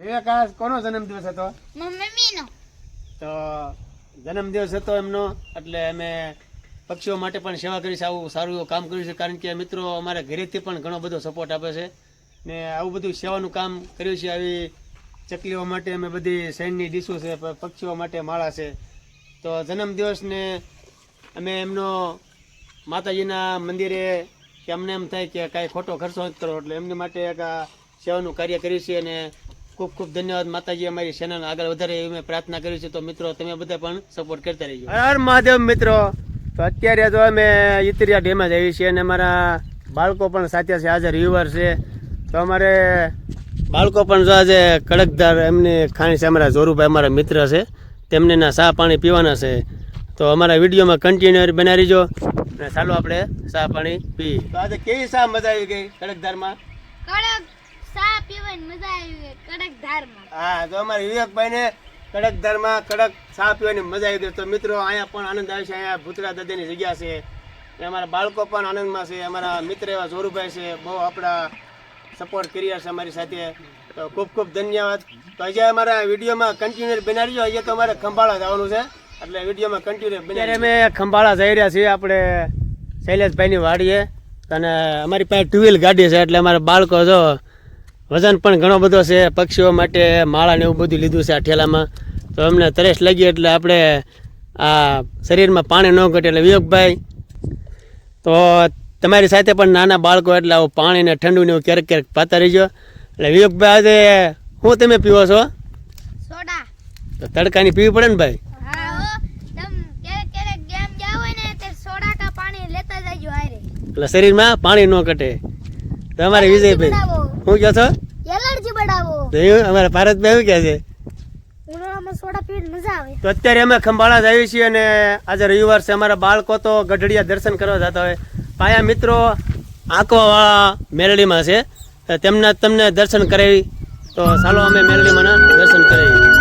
વિવેકાસ કોનો જન્મદિવસ હતો? મમ્મીનો. તો જન્મદિવસ હતો એમનો, એટલે અમે પક્ષીઓ માટે પણ સેવા કરી છે. આવું સારું એવું કામ કર્યું છે, કારણ કે મિત્રો અમારા ઘરેથી પણ ઘણો બધો સપોર્ટ આપે છે ને આવું બધું સેવાનું કામ કર્યું છે. આવી ચકલીઓ માટે અમે બધી શેનની ડીશો છે, પક્ષીઓ માટે માળા છે. તો જન્મદિવસને અમે એમનો માતાજીના મંદિરે કે અમને એમ થાય કે કાંઈ ખોટો ખર્ચો નથી કરો, એટલે એમની માટે એક આ સેવાનું કાર્ય કર્યું છે. અને ખૂબ ખૂબ ધન્યવાદ માતાજી, અમારી ચેનલ આગળ વધારે એવી મેં પ્રાર્થના કરી છે. તો મિત્રો તમે બધા પણ સપોર્ટ કરતા રહીજો. હર મહાદેવ મિત્રો. તો અત્યારે તો અમે ઈતરિયા ડેમાં જઈએ છીએ અને અમારા બાળકો પણ સાથે છે, આજે રવિવાર છે. તો અમારે બાળકો પણ જો આજે કડકદાર એમની ખાણી છે. અમારા જોરુભાઈ અમારા મિત્ર છે, તેમને ના ચા પાણી પીવાના છે. તો અમારા વિડીયોમાં કન્ટિન્યુ બનાવી રહીજો અને ચાલો આપણે ચા પાણી પી. તો આજે કેવી ચા મજા આવી ગઈ કડકદારમાં? કડક ચા પીવાની મજા આવી ગઈ કડકધારમાં. હા, તો અમારા વિવેકભાઈને કડકધારમાં કડક ચા પીવાની મજા આવી ગઈ. તો મિત્રો અહીંયા પણ આનંદ આવે છે. અહીંયા ભૂતરા દાદાની જગ્યા છે, અમારા બાળકો પણ આનંદમાં છે. અમારા મિત્ર એવા જોરુભાઈ છે, બહુ આપણા સપોર્ટ કર્યા છે અમારી સાથે. તો ખૂબ ખૂબ ધન્યવાદ. તો હજી અમારા વિડીયોમાં કન્ટિન્યુ બનાવી દો. હજી તો અમારે ખંભાળા જવાનું છે, એટલે વિડીયોમાં કન્ટિન્યુ બનાવી. અમે ખંભાળા જઈ રહ્યા છીએ આપણે શૈલેષભાઈની વાડીએ, અને અમારી પાસે 2 વ્હીલ ગાડી છે, એટલે અમારા બાળકો જો વજન પણ ઘણો બધો છે. પક્ષીઓ માટે માળા ને એવું બધું લીધું છે આ ઠેલામાં. તો અમને તરસ લાગી એટલે આપણે આ શરીરમાં પાણી ન ઘટે, એટલે વિવેકભાઈ તો તમારી સાથે પણ નાના બાળકો એટલે આવું પાણી ને ઠંડુ ને એવું ક્યારેક ક્યારેક પાતા રહીજો. એટલે વિવેકભાઈ આજે શું તમે પીવો છો? સોડા. તો તડકાની પીવી પડે ને ભાઈ? હા હો, તમ ક્યારેક ગેમ જાવ હોય ને તે સોડા કા પાણી લેતા જાજો હારે, એટલે શરીરમાં પાણી ન ઘટે. તો અમારે વિજયભાઈ શું કહો છો? એલર્જી બઢાવો. તો અમારા ભારતભાઈ શું કહે છે? ઉનાળામાં સોડા પીવાની મજા આવે. તો અત્યારે અમે ખંભાળા જ આવીએ છીએ અને આજે રવિવાર છે. અમારા બાળકો તો ગઢડિયા દર્શન કરવા જતા હોય. પાયા મિત્રો આંકવાવાળા મેલડીમાં છે, તેમના તમને દર્શન કરાવી. તો ચાલો અમે મેલડીમાંના દર્શન કરાવીએ.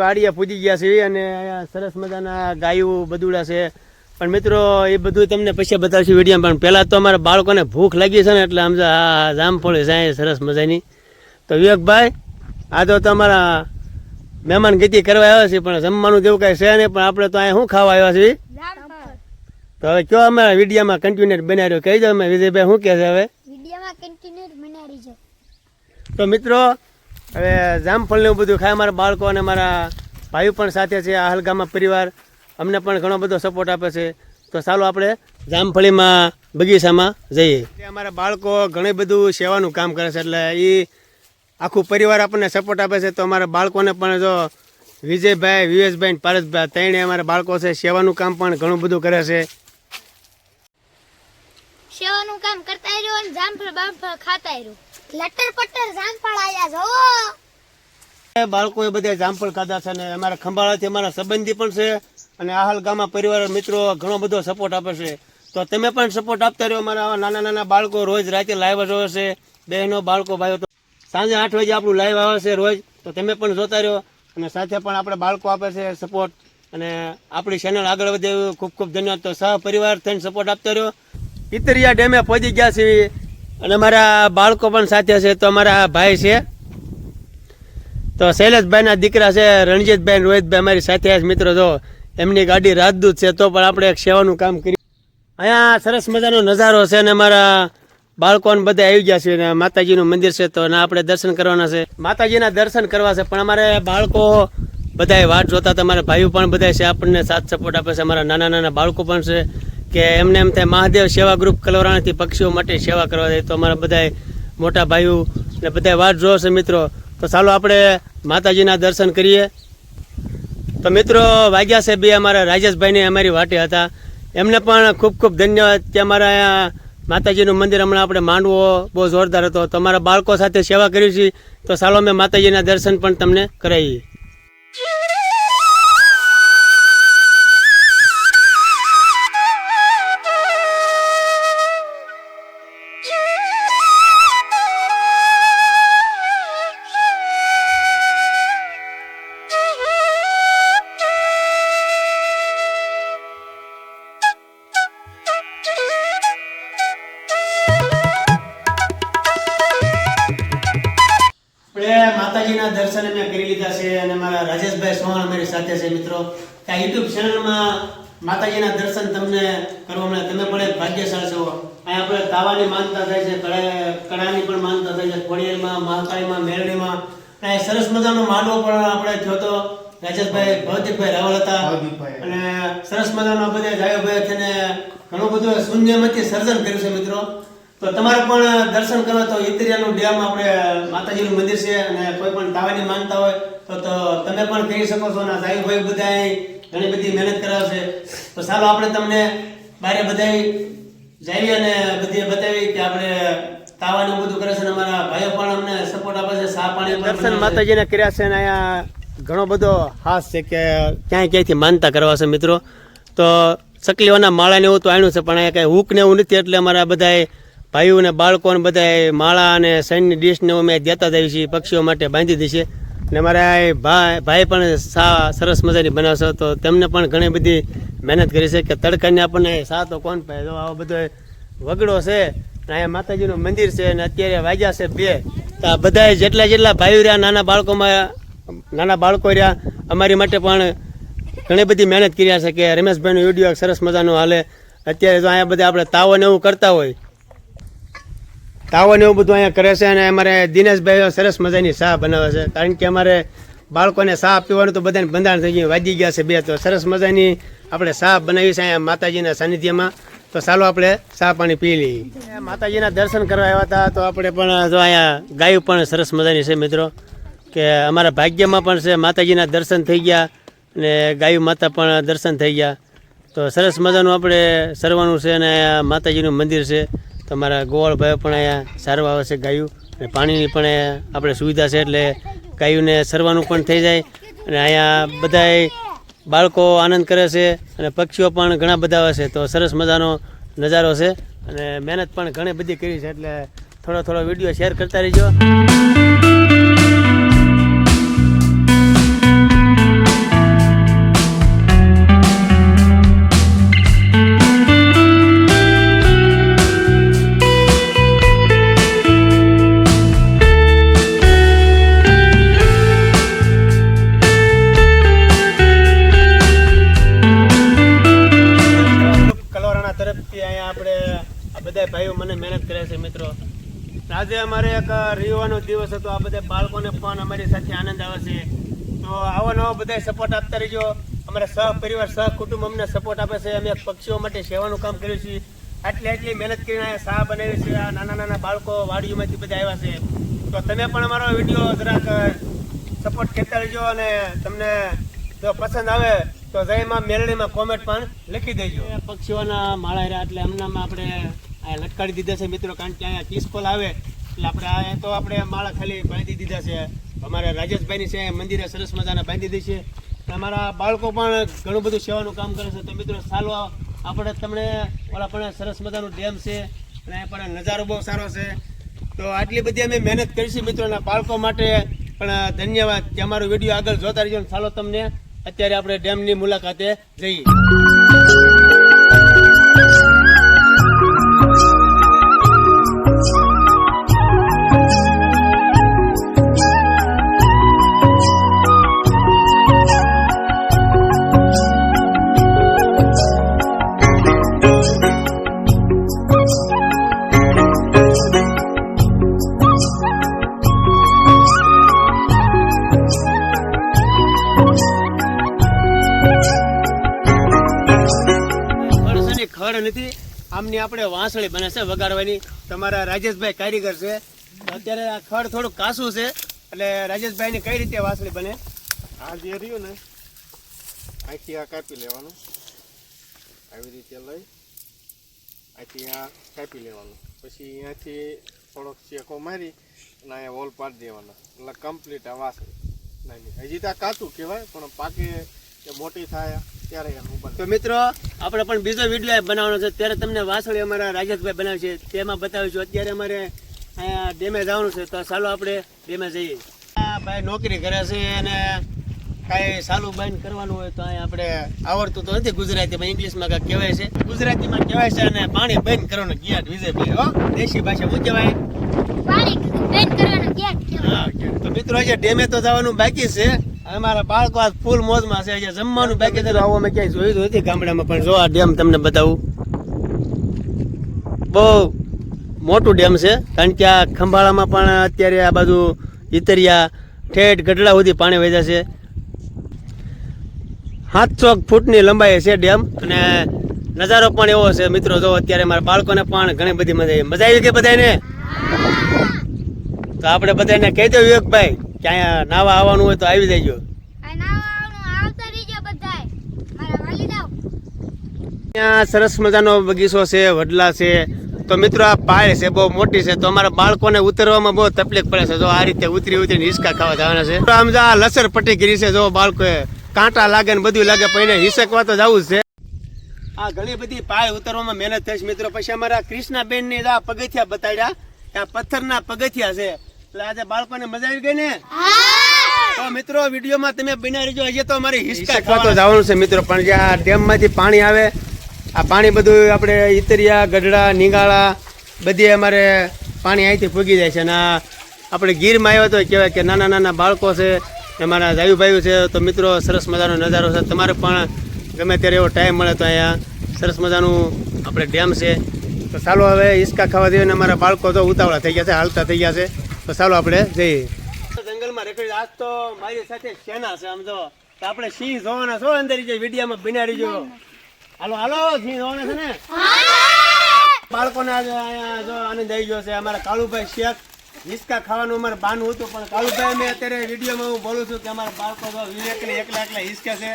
વાડીએ પૂજી ગયા છે અને અહીંયા સરસ મજાના ગાયું બદુડા છે. પણ મિત્રો એ બધું તમને પછી બતાવશું વિડીયોમાં. પણ પહેલાં તો અમારા બાળકોને ભૂખ લાગી છે ને, એટલે આમ આ જામફળ છે સરસ મજાની. તો વિવેકભાઈ આ તો તમારા મહેમાન ગતિ કરવા આવ્યા છે, પણ જમવાનું જેવું કાંઈ છે નહીં. પણ આપણે તો અહીંયા શું ખાવા આવ્યા છીએ? તો હવે કયો અમારા વિડીયોમાં કન્ટિન્યુ બનાવ્યો કહી દો. અમે વિજયભાઈ શું કહે છે હવે? વિડીયોમાં કન્ટિન્યુ બનાવી જો. તો મિત્રો હવે જામફળ ને એવું બધું ખાય અમારા બાળકો, અને મારા ભાઈઓ પણ સાથે છે. આ હલગામા પરિવાર અમને પણ ઘણો બધો સપોર્ટ આપે છે. તો ચાલો આપણે જામફળીમાં બગીચામાં જઈએ. અમારા બાળકો ઘણું બધું સેવાનું કામ કરે છે, એટલે એ આખું પરિવાર આપણને સપોર્ટ આપે છે. તો અમારા બાળકોને પણ જો વિજયભાઈ, વિવેશભાઈ, પારસભાઈ ત્રણે અમારા બાળકો છે, સેવાનું કામ પણ ઘણું બધું કરે છે. સેવાનું કામ કરતા રહ્યો અને જામફળ બામફળ ખાતા રહ્યો. લટર પટર જામફળ આયા જો. બાળકોએ બધા જામફળ ખાધા છે, અને અમારા ખંભાળાથી અમારા સંબંધી પણ છે, અને આહલ ગામમાં પરિવાર મિત્રો ઘણો બધો સપોર્ટ આપે છે. તો તમે પણ સપોર્ટ આપતા રહ્યો. અમારા આવા નાના નાના બાળકો રોજ રાતે લાઈવ આવે છે, બહેનો બાળકો ભાઈઓ. તો સાંજે 8 વાગે આપણું લાઈવ આવે છે રોજ. તો તમે પણ જોતા રહ્યો, અને સાથે પણ આપણે બાળકો આપે છે સપોર્ટ, અને આપણી ચેનલ આગળ વધે એવું ખૂબ ખૂબ ધન્યવાદ. તો સહપરિવાર થઈને સપોર્ટ આપતા રહ્યો. ઈતરિયા ડેમે પહોંચી ગયા છીએ, અને અમારા બાળકો પણ સાથે છે. તો અમારા ભાઈ છે, તો શૈલેષભાઈના દીકરા છે રણજીતભાઈ, રોહિતભાઈ અમારી સાથે મિત્રો. જો એમની ગાડી રાજદૂત છે, તો પણ આપણે એક સેવાનું કામ કર્યું. અહીંયા સરસ મજાનો નજારો છે, અને અમારા બાળકોને બધા આવી ગયા છે, અને માતાજીનું મંદિર છે. તો આપણે દર્શન કરવાના છે, માતાજીના દર્શન કરવા છે. પણ અમારે બાળકો બધાએ વાટ જોતા હતા. અમારા ભાઈઓ પણ બધા છે, આપણને સાથ સપોર્ટ આપે છે. અમારા નાના નાના બાળકો પણ છે, કે એમને એમ થાય મહાદેવ સેવા ગ્રુપ કલવરાણાથી પક્ષીઓ માટે સેવા કરવા જાય. તો અમારા બધા મોટા ભાઈઓ ને બધા વાટ જોશે મિત્રો. તો ચાલો આપણે માતાજીના દર્શન કરીએ. તો મિત્રો વાગ્યા છે બે અમારા રાજેશભાઈને અમારી વાટે હતા, એમને પણ ખૂબ ખૂબ ધન્યવાદ કે અમારા અહીંયા માતાજીનું મંદિર હમણાં આપણે માંડવો બહુ જોરદાર હતો. તમારા બાળકો સાથે સેવા કરી છે તો ચાલો અમે માતાજીના દર્શન પણ તમને કરાવીએ. માતાજીના દર્શન અમે કરી લીધા છે અને મારા રાજેશભાઈ સોહણ અમારી સાથે છે. મિત્રો આ યુટ્યુબ ચેનલમાં માતાજીના દર્શન તમને કરવા મળે. તમે પણ એક ભાગ્યશાળી છો. અહીંયા આપણે તાવાની માનતા થાય છે, કડાની પણ માનતા થાય છે, ખોડિયારમાં, મહાકાળીમાં, મેરડીમાં. અને સરસ મજાનો માંડવો પણ આપણે થયો તો રાજેશભાઈ ભૌતિકભાઈ રાવલ હતા અને સરસ મજાનો બધા જાયોભાઈ થઈને ઘણું બધું શૂન્યમાંથી સર્જન કર્યું છે. મિત્રો તો તમારે પણ દર્શન કરવા તો ઇતરિયાનું ડેમ આપણે માતાજીનું મંદિર છે અને કોઈ પણ તાવાની માનતા હોય તો તમે પણ કહી શકો છો. અને જાયુભાઈ બધા ઘણી બધી મહેનત કરાવે છે. તો ચાલો આપણે તમને બારે બધા જઈએ અને બધી બતાવી કે આપણે તાવાનું બધું કરે છે અને અમારા ભાઈઓ પણ અમને સપોર્ટ આપે છે. સા પાણી દર્શન માતાજીને કર્યા છે અને અહીંયા ઘણો બધો હાસ છે કે ક્યાંયથી માનતા કરવા છે. મિત્રો તો ચકલીઓના માળા ને એવું તો આણ્યું છે પણ અહીંયા કઈ હૂક ને એવું નથી એટલે અમારા બધા ભાઈઓ ને બાળકો ને બધા માળા અને સૈનની ડીશ ને અમે દેતા જઈએ છીએ, પક્ષીઓ માટે બાંધી દઈએ છીએ. અને અમારા ભાઈ પણ સા સરસ મજાની બનાવશે તો તેમને પણ ઘણી બધી મહેનત કરી છે કે તડકાને આપણને સા તો કોણ પાય. જો આવો બધો વગડો છે અહીંયા માતાજીનું મંદિર છે અને અત્યારે વાગ્યા છે 2. તો આ બધા જેટલા ભાઈઓ રહ્યા નાના બાળકો રહ્યા અમારી માટે પણ ઘણી બધી મહેનત કર્યા છે કે રમેશભાઈનો વિડીયો સરસ મજાનો હાલે. અત્યારે જો અહીંયા બધા આપણે તાવો ને એવું કરતા હોય, તાવો ને એવું બધું અહીંયા કરે છે અને અમારે દિનેશભાઈ સરસ મજાની ચા બનાવે છે કારણ કે અમારે બાળકોને ચા પીવાનું તો બધાને બંધાણ થઈ ગયું, વાગી ગયા છે 2. તો સરસ મજાની આપણે ચા બનાવી છે અહીંયા માતાજીના સાનિધ્યમાં. તો ચાલો આપણે ચા પાણી પી લઈએ. માતાજીના દર્શન કરવા આવ્યા હતા તો આપણે પણ જો અહીંયા ગાયું પણ સરસ મજાની છે. મિત્રો કે અમારા ભાગ્યમાં પણ છે, માતાજીના દર્શન થઈ ગયા અને ગાયું માતા પણ દર્શન થઈ ગયા. તો સરસ મજાનું આપણે સરવાનું છે અને અહીંયા માતાજીનું મંદિર છે. તમારા ગોવાળભાઈઓ પણ અહીંયા સારવા આવે છે ગાયું અને પાણીની પણ આપણે સુવિધા છે એટલે ગાયુંને સરવાનું પણ થઈ જાય. અને અહીંયા બધાય બાળકો આનંદ કરે છે અને પક્ષીઓ પણ ઘણા બધા આવે છે. તો સરસ મજાનો નજારો છે અને મહેનત પણ ઘણી બધી કરી છે એટલે થોડો વિડીયો શેર કરતા રહીજો. બધા ભાઈઓ મને મહેનત કરે છે. મિત્રો આજે અમારે એક રવિવારનો દિવસ હતો. આ બધા બાળકોને પણ અમારી સાથે આનંદ આવે છે. તો આવો નવો બધા સપોર્ટ આપતા રહીજો. અમારા સહપરિવાર સહકુટુંબ અમને સપોર્ટ આપે છે. અમે પક્ષીઓ માટે સેવાનું કામ કર્યું છે. આટલી મહેનત કરીને ચા બનાવી છે. આ નાના બાળકો વાડીઓમાંથી બધા આવ્યા છે. તો તમે પણ અમારો વિડીયો જરાક સપોર્ટ કરતા રહીજો અને તમને જો પસંદ આવે તો જયમાં મેલડીમાં કોમેન્ટ પણ લખી દેજો. પક્ષીઓના માળા રહ્યા એટલે એમનામાં આપણે આ લટકાડી દીધા છે. મિત્રો કારણ કે અહીંયા 30 કોલ આવે એટલે આપણે માળા ખાલી બાંધી દીધા છે. અમારા રાજેશભાઈની છે મંદિરે સરસ મજાના બાંધી દે છે. અમારા બાળકો પણ ઘણું બધું સેવાનું કામ કરે છે. તો મિત્રો ચાલો આપણે તમને ઓલા પણ સરસ મજાનું ડેમ છે અને અહીંયા પણ નજારો બહુ સારો છે. તો આટલી બધી અમે મહેનત કરીશું મિત્રોના બાળકો માટે પણ ધન્યવાદ કે અમારો વિડીયો આગળ જોતા રહીજો. ચાલો તમને અત્યારે આપણે ડેમની મુલાકાતે જઈએ. ખડ નથી આમની આપણે વાંસળી બને છે વગાડવાની. તમારા રાજેશભાઈ કારીગર છે. અત્યારે આ ખડ થોડું કાસું છે એટલે રાજેશભાઈ ની કઈ રીતે વાંસળી બને? આ જે રહ્યું ને અહીંથી આ કાપી લેવાનું આવી રીતે લઈ અહીંથી આ કાપી લેવાનું, પછી અહીંયાથી થોડોક શેકો મારી અને અહીંયા હોલ પાડી દેવાના, એટલે કમ્પ્લીટ આ વાસળી નાની. હજી તો આ કાચું કહેવાય પણ પાકે કે મોટી થાય ત્યારે એનું બને. તો મિત્રો આપણે પણ બીજો વિડીયો બનાવવાનો છે, ત્યારે તમને વાસળી અમારા રાજેશભાઈ બનાવે છે તેમાં બતાવીશું. અત્યારે અમારે અહીંયા ડેમે જવાનું છે, તો ચાલો આપણે ડેમે જઈએ. આ ભાઈ નોકરી કરે છે અને કાંઈ સાલું બંધ કરવાનું હોય તો અહીંયા આપણે આવડતું તો નથી ગુજરાતીમાં, ઇંગ્લિશમાં કાંઈક કહેવાય છે, ગુજરાતીમાં કહેવાય છે અને પાણી બંધ કરવાનું ગેટ વિજયભાઈ. હો દેશી ભાષા શું કહેવાય? પાણી બંધ કરવાનો ગેટ કહેવાય. હા, ગેટ. તો મિત્રો આજે ડેમે તો જવાનું બાકી છે. અમારા બાળકો આજ ફૂલ મોજમાં છે, આજે જમવાનું બાકી છે. આવો અમે ક્યાંય જોયું નથી ગામડામાં, પણ જો આ ડેમ તમને બતાવું, બહુ મોટું ડેમ છે. કારણ કે આ ખંભાળામાં પણ અત્યારે આ બાજુ ઇતરિયા ઠેઠ ગઢડા સુધી પાણી વહ્યા છે. 700 ફૂટની લંબાઈ છે ડેમ, અને નજારો પણ એવો છે મિત્રો. જો અત્યારે મારા બાળકોને પણ ઘણી બધી મજા આવી ગઈ બધાને. તો આપણે બધાને કહી દઉં વિવેકભાઈ કે અહીંયા નાવા આવવાનું હોય તો આવી જજો. આવતા રહીજો બધાય મારા વાલીદાઓ. ત્યાં સરસ મજાનો બગીચો છે, વડલા છે. તો મિત્રો આ પાળ છે, બહુ મોટી છે, તો અમારા બાળકોને ઉતરવામાં બહુ તકલીફ પડે છે. જો આ રીતે ઉતરીને હિંચકા ખાવા જવાના છે. આમ જો આ લસર પટ્ટી કરી છે, જો બાળકોએ કાંટા લાગે ને બધું લાગે, પણ એને હિસકવા તો જવું જ છે. આ ઘણી બધી પાળ ઉતરવામાં મહેનત થાય છે મિત્રો. પછી અમારા કૃષ્ણાબેન ની આ પગથિયા બતાડ્યા, આ પથ્થરના પગથિયા છે, એટલે આજે બાળકોને મજા આવી ગઈ ને. તો મિત્રો વિડીયોમાં તમે બના રહેજો. હજી તો અમારે હિસકા ખાવા તો જવાનું છે મિત્રો. પણ જે આ ડેમમાંથી પાણી આવે, આ પાણી બધું આપણે ઇતરિયા ગઢડા નીંગાળા બધી અમારે પાણી અહીંથી પૂગી જાય છે. અને આપણે ગીરમાં આવ્યો તો કહેવાય કે નાના નાના બાળકો છે, અમારા જાયુભાઈઓ છે. તો મિત્રો સરસ મજાનો નજારો છે. તમારે પણ ગમે ત્યારે એવો ટાઈમ મળે તો અહીંયા સરસ મજાનું આપણે ડેમ છે. તો ચાલો હવે હિંચકા ખાવા દઈએ. અને અમારા બાળકો તો ઉતાવળા થઈ ગયા છે, હાલતા થઈ ગયા છે. તો ચાલો આપણે જઈએ. જંગલમાં રેખડી આજ તો મારી સાથે સેના છે. આમ જો તો આપણે સિંહ જોવાના છો અંદર જે વિડીયોમાં બિનારી જો. હાલો હાલો, સિંહ જોવાના છે ને. બાળકોને આજે અહીંયા જો આનંદ આવી ગયો છે. અમારા કાળુભાઈ શેખ હિંચકા ખાવાનું અમારે બાનું હતું, પણ કાળુભાઈ મેં અત્યારે વિડીયોમાં હું બોલું છું કે અમારા બાળકો તો વિવેકને એકલા હિંચકા છે.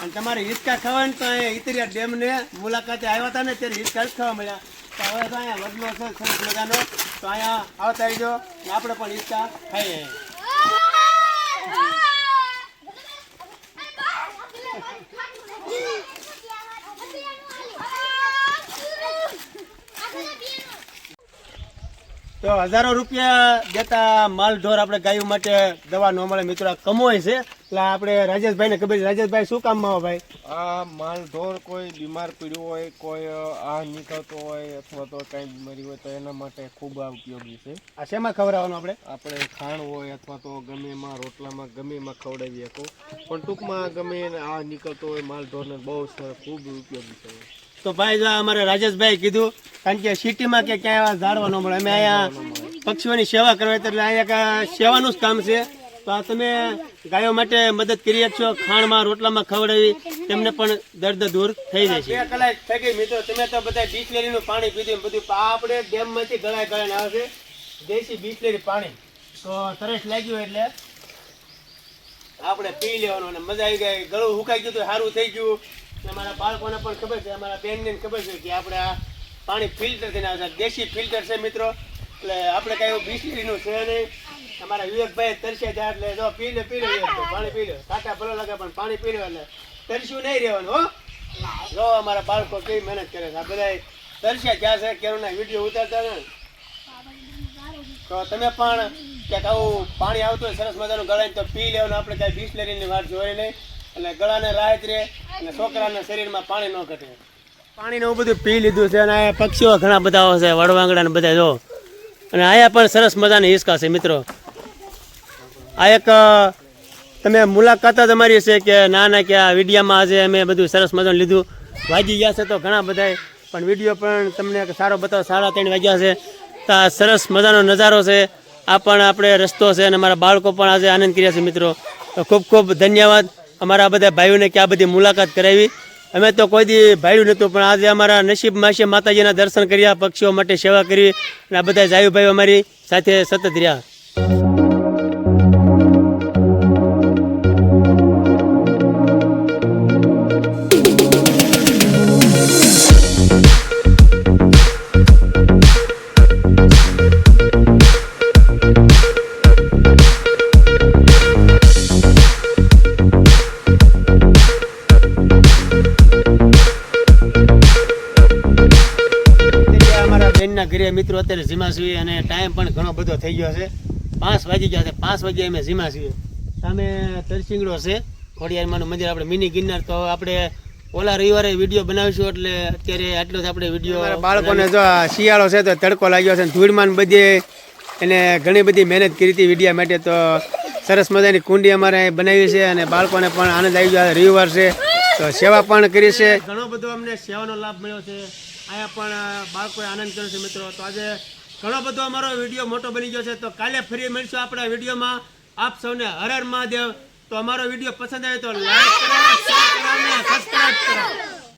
અને તમારે હિંચકા ખાવાનું તો અહીંયા ઇતરિયા ડેમને મુલાકાતે આવ્યા હતા ને ત્યારે હિંચકા જ ખાવા મળ્યા. તો હવે તો અહીંયા વડલો છે સરસ મજાનો, તો અહીંયા આવતા રહીજો ને આપણે પણ હિંચકા ખાઈએ. તો હજારો રૂપિયા દેતા માલ ઢોર આપણે ગાયો માટે દવા ન મળે મિત્રો, આ કમોય છે. એટલે આપણે રાજેશભાઈને ખબર છે. રાજેશભાઈ શું કામમાં આવે ભાઈ? આ માલ ઢોર કોઈ બીમાર પડ્યું હોય, કોઈ આ નીકળતો હોય અથવા તો કઈ બીમારી હોય તો એના માટે ખૂબ આ ઉપયોગી છે. આ શેમાં ખવડાવવાનું આપણે? આપણે ખાણ હોય અથવા તો ગમે એમાં રોટલામાં ગમે એમાં ખવડાવી શકો, પણ ટૂંકમાં ગમે એને આ નીકળતો હોય માલ ઢોરને બહુ ખૂબ ઉપયોગી છે. તો ભાઈ જો અમારે રાજેશભાઈ કીધું, કારણ કે સિટીમાં કે ક્યાંય ઝાડવા ન મળે, અમે અહીંયા પક્ષીઓની સેવા કરવા એટલે અહીંયા સેવાનું જ કામ છે. તો આ તમે ગાયો માટે મદદ કરી શકશો, ખાણમાં રોટલામાં ખવડાવી તેમને પણ દર્દ દૂર થઈ જાય છે. 2 કલાક થઈ ગઈ મિત્રો, તમે તો બધા બિસ્લેરીનું પાણી પીધું બધું. આપણે ડેમમાંથી ગળાય ગળાને આવે છે દેશી બિસ્લેરી પાણી. તો તરસ લાગ્યું એટલે આપણે પી લેવાનું અને મજા આવી ગઈ. ગળું સુકાઈ ગયું તો સારું થઈ ગયું. અમારા બાળકોને પણ ખબર છે, અમારા બેનને ખબર છે કે આપણે આ પાણી ફિલ્ટર થઈને આવે છે, દેશી ફિલ્ટર છે મિત્રો. એટલે આપણે કાંઈ એવું બિસ્લેરીનું છે નહીં. અમારા વિવેકભાઈ તરસ્યા ત્યાં એટલે જો પી લે વિવેકભાઈ, પાણી પી લે. કાંટા ભલો લાગે પણ પાણી પી લે એટલે તરસ્યું નહીં રહેવાનું. હો જો અમારા બાળકો કેવી મહેનત કરે છે. આ બધા તરસ્યા ત્યાં છે, કેરોના વિડીયો ઉતારતા ને. તો તમે પણ ક્યાંક આવું પાણી આવતું હોય સરસ મજાનું ગળાઈને તો પી લેવાનું. આપણે કાંઈ બિસ્લેરીની વાત જોઈએ નહીં, એટલે ગળાને રાહત રહે અને છોકરાના શરીરમાં પાણી ન ઘટે. પાણીને એવું બધું પી લીધું છે. અને આ પક્ષીઓ ઘણા બધા છે, વડવાંગડા ને બધા જો. અને અહીંયા પણ સરસ મજાની હિંચકા છે મિત્રો. આ એક તમે મુલાકાત જ અમારી છે કે ના કે આ વિડીયોમાં આજે અમે બધું સરસ મજાનું લીધું. વાગી ગયા છે તો ઘણા બધા, પણ વિડીયો પણ તમને સારો બતાવો. 3:30 વાગ્યા છે. તો આ સરસ મજાનો નજારો છે. આ પણ આપણે રસ્તો છે અને અમારા બાળકો પણ આજે આનંદ કર્યા છે મિત્રો. તો ખૂબ ખૂબ ધન્યવાદ અમારા બધા ભાઈઓને કે આ બધી મુલાકાત કરાવી. અમે તો કોઈ દી ભાડ્યું નહોતું, પણ આજે અમારા નસીબમાં છે માતાજીના દર્શન કર્યા, પક્ષીઓ માટે સેવા કરી, અને આ બધા જાયુ ભાઈઓ અમારી સાથે સતત રહ્યા. ઘરે મિત્રો અત્યારે જીમા છીએ અને ટાઈમ પણ ઘણો બધો થઈ ગયો છે. 5 વાગી ગયા છે. 5 વાગ્યે અમે જીમા છીએ. સામે તરસિંગડો છે, ખોડિયારમાંનું મંદિર, આપણે મિની ગિરનાર. તો આપણે ઓલા રવિવારે વિડીયો બનાવીશું, એટલે અત્યારે આટલો જ આપણે વિડીયો. બાળકોને જો શિયાળો છે તો તડકો લાગ્યો છે, ધૂળમાં બધે એને ઘણી બધી મહેનત કરી હતી વિડીયા માટે. તો સરસ મજાની કુંડી અમારે બનાવી છે અને બાળકોને પણ આનંદ આવી ગયો. રવિવાર છે તો સેવા પણ કરી છે. ઘણો બધો અમને સેવાનો લાભ મળ્યો છે. અહીંયા પણ બાળકોએ આનંદ કર્યો છે મિત્રો. તો આજે ઘણો બધો અમારો વિડીયો મોટો બની ગયો છે. તો કાલે ફરી મળીશું આપણા વિડીયોમાં. આપ સૌને હર હર મહાદેવ. તો અમારો વિડીયો પસંદ આવે તો લાઈક કરો, શેર કરો અને સબસ્ક્રાઇબ કરો.